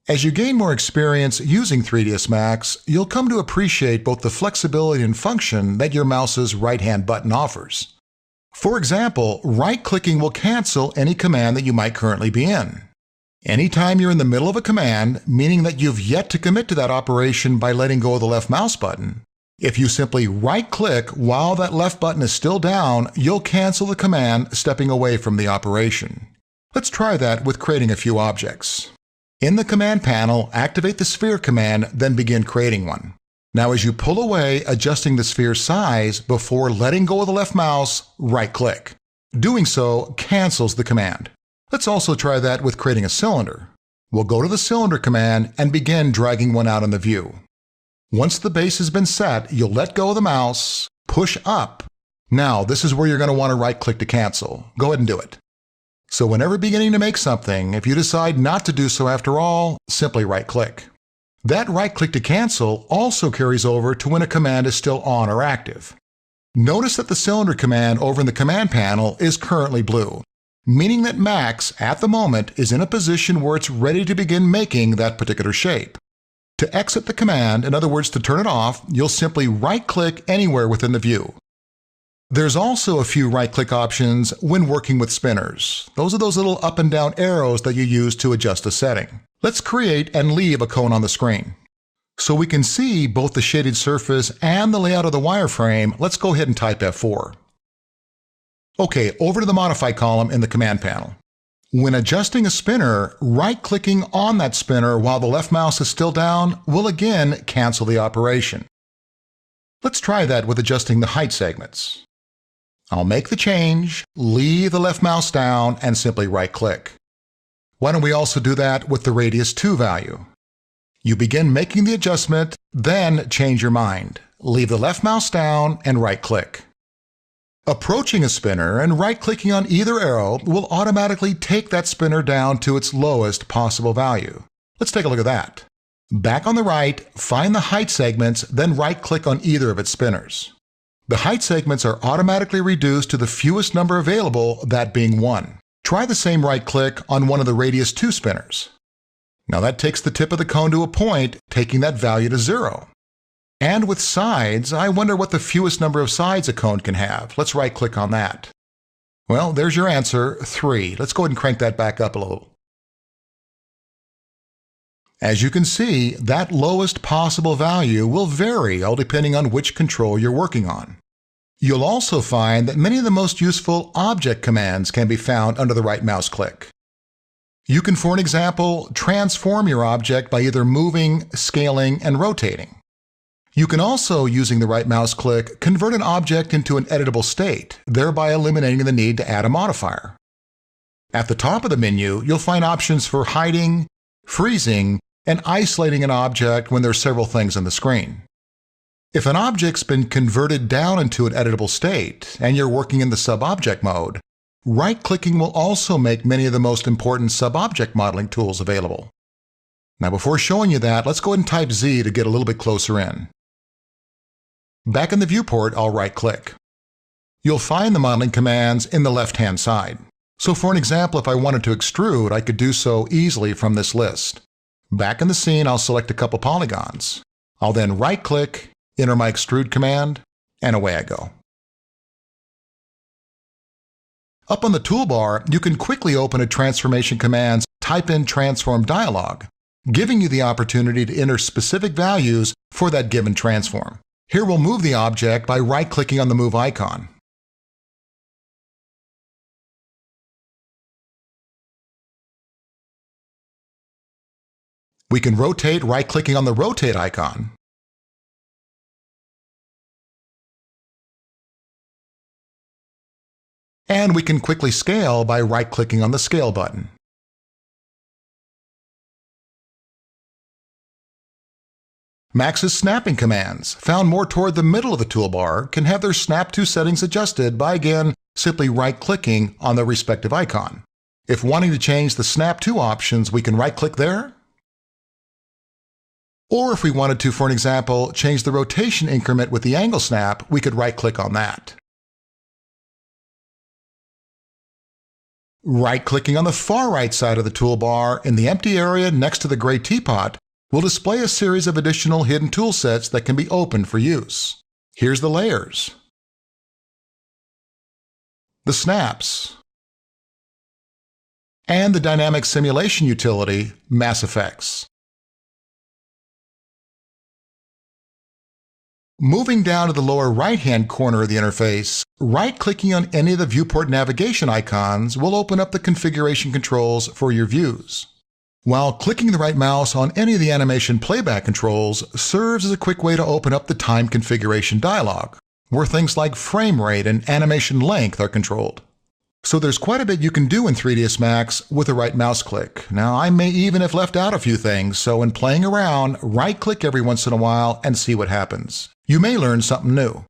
As you gain more experience using 3ds Max, you'll come to appreciate both the flexibility and function that your mouse's right-hand button offers. For example, right-clicking will cancel any command that you might currently be in. Anytime you're in the middle of a command, meaning that you've yet to commit to that operation by letting go of the left mouse button, if you simply right-click while that left button is still down, you'll cancel the command stepping away from the operation. Let's try that with creating a few objects. In the command panel, activate the sphere command, then begin creating one. Now as you pull away, adjusting the sphere's size before letting go of the left mouse, right-click. Doing so cancels the command. Let's also try that with creating a cylinder. We'll go to the cylinder command and begin dragging one out in the view. Once the base has been set, you'll let go of the mouse, push up. Now this is where you're going to want to right-click to cancel. Go ahead and do it. So whenever beginning to make something, if you decide not to do so after all, simply right-click. That right-click to cancel also carries over to when a command is still on or active. Notice that the cylinder command over in the command panel is currently blue, meaning that Max, at the moment, is in a position where it's ready to begin making that particular shape. To exit the command, in other words, to turn it off, you'll simply right-click anywhere within the view. There's also a few right-click options when working with spinners. Those are those little up and down arrows that you use to adjust a setting. Let's create and leave a cone on the screen. So we can see both the shaded surface and the layout of the wireframe, let's go ahead and type F4. Okay, over to the Modify column in the command panel. When adjusting a spinner, right-clicking on that spinner while the left mouse is still down will again cancel the operation. Let's try that with adjusting the height segments. I'll make the change, leave the left mouse down, and simply right-click. Why don't we also do that with the radius 2 value? You begin making the adjustment, then change your mind. Leave the left mouse down and right-click. Approaching a spinner and right-clicking on either arrow will automatically take that spinner down to its lowest possible value. Let's take a look at that. Back on the right, find the height segments, then right-click on either of its spinners. The height segments are automatically reduced to the fewest number available, that being 1. Try the same right-click on one of the radius 2 spinners. Now that takes the tip of the cone to a point, taking that value to 0. And with sides, I wonder what the fewest number of sides a cone can have. Let's right-click on that. Well, there's your answer, 3. Let's go ahead and crank that back up a little. As you can see, that lowest possible value will vary all depending on which control you're working on. You'll also find that many of the most useful object commands can be found under the right mouse click. You can, for an example, transform your object by either moving, scaling, and rotating. You can also, using the right mouse click, convert an object into an editable state, thereby eliminating the need to add a modifier. At the top of the menu, you'll find options for hiding, freezing, and isolating an object when there are several things on the screen. If an object's been converted down into an editable state, and you're working in the sub-object mode, right-clicking will also make many of the most important sub-object modeling tools available. Now before showing you that, let's go ahead and type Z to get a little bit closer in. Back in the viewport, I'll right-click. You'll find the modeling commands in the left-hand side. So for an example, if I wanted to extrude, I could do so easily from this list. Back in the scene, I'll select a couple polygons. I'll then right-click, enter my extrude command, and away I go. Up on the toolbar, you can quickly open a transformation command's Type in Transform dialog, giving you the opportunity to enter specific values for that given transform. Here we'll move the object by right-clicking on the Move icon. We can rotate right-clicking on the Rotate icon. And we can quickly scale by right-clicking on the Scale button. Max's snapping commands, found more toward the middle of the toolbar, can have their snap to settings adjusted by, again, simply right-clicking on the respective icon. If wanting to change the snap to options, we can right-click there. Or if we wanted to, for an example, change the rotation increment with the angle snap, we could right-click on that. Right-clicking on the far right side of the toolbar in the empty area next to the gray teapot will display a series of additional hidden tool sets that can be opened for use. Here's the layers, the snaps, and the dynamic simulation utility, Mass Effects. Moving down to the lower right-hand corner of the interface, right-clicking on any of the viewport navigation icons will open up the configuration controls for your views. While clicking the right mouse on any of the animation playback controls serves as a quick way to open up the time configuration dialog, where things like frame rate and animation length are controlled. So there's quite a bit you can do in 3ds Max with the right mouse click. Now, I may even have left out a few things, so in playing around, right-click every once in a while and see what happens. You may learn something new.